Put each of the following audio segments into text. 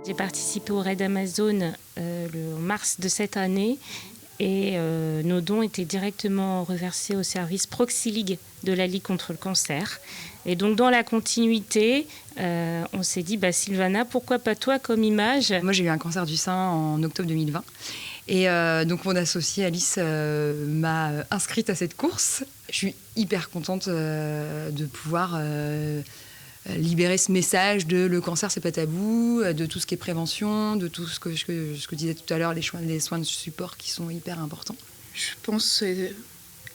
J'ai participé au Raid Amazon en mars de cette année et nos dons étaient directement reversés au service Proxy League de la Ligue contre le cancer. Et donc dans la continuité, on s'est dit Sylvana, pourquoi pas toi comme image? Moi j'ai eu un cancer du sein en octobre 2020 et donc mon associée Alice m'a inscrite à cette course. Je suis hyper contente de pouvoir libérer ce message de le cancer c'est pas tabou, de tout ce qui est prévention, de tout ce que je disais tout à l'heure, les soins de support qui sont hyper importants. Je pense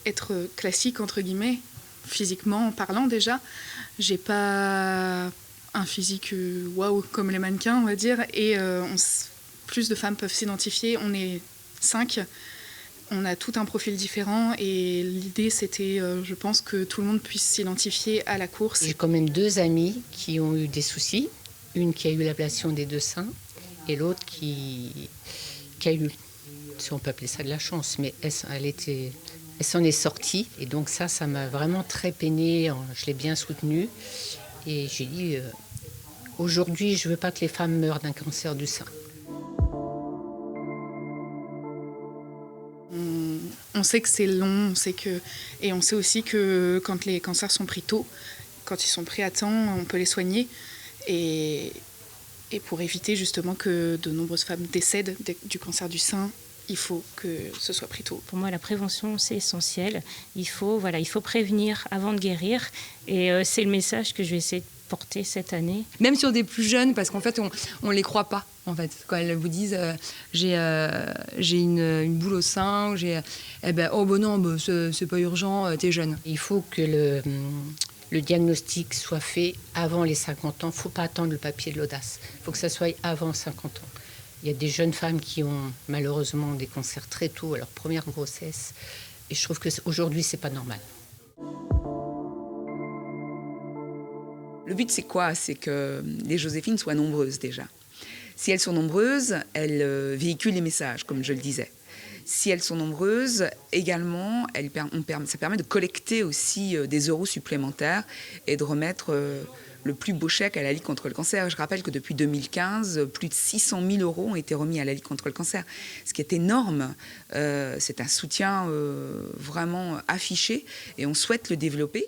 être classique entre guillemets, physiquement parlant déjà. J'ai pas un physique waouh comme les mannequins on va dire et plus de femmes peuvent s'identifier. On est 5. On a tout un profil différent et l'idée c'était, je pense, que tout le monde puisse s'identifier à la course. J'ai quand même 2 amies qui ont eu des soucis. Une qui a eu l'ablation des 2 seins et l'autre qui a eu, si on peut appeler ça de la chance, mais elle s'en est sortie. Et donc ça m'a vraiment très peinée, je l'ai bien soutenue. Et j'ai dit, aujourd'hui je ne veux pas que les femmes meurent d'un cancer du sein. On sait que c'est long, et on sait aussi que quand les cancers sont pris tôt, quand ils sont pris à temps, on peut les soigner. Et pour éviter justement que de nombreuses femmes décèdent du cancer du sein, il faut que ce soit pris tôt. Pour moi, la prévention, c'est essentiel. Il faut prévenir avant de guérir. Et c'est le message que je vais essayer de porter cette année. Même sur des plus jeunes, parce qu'en fait, on les croit pas. En fait, quand elles vous disent j'ai une boule au sein, non, c'est pas urgent, t'es jeune. Il faut que le diagnostic soit fait avant les 50 ans. Il ne faut pas attendre le papier de l'audace. Il faut que ça soit avant 50 ans. Il y a des jeunes femmes qui ont malheureusement des cancers très tôt à leur première grossesse. Et je trouve qu'aujourd'hui, c'est pas normal. Le but, c'est quoi? C'est que les Joséphines soient nombreuses déjà. Si elles sont nombreuses, elles véhiculent les messages, comme je le disais. Si elles sont nombreuses, également, ça permet de collecter aussi des euros supplémentaires et de remettre le plus beau chèque à la Ligue contre le cancer. Je rappelle que depuis 2015, plus de 600 000 euros ont été remis à la Ligue contre le cancer, ce qui est énorme. C'est un soutien vraiment affiché et on souhaite le développer.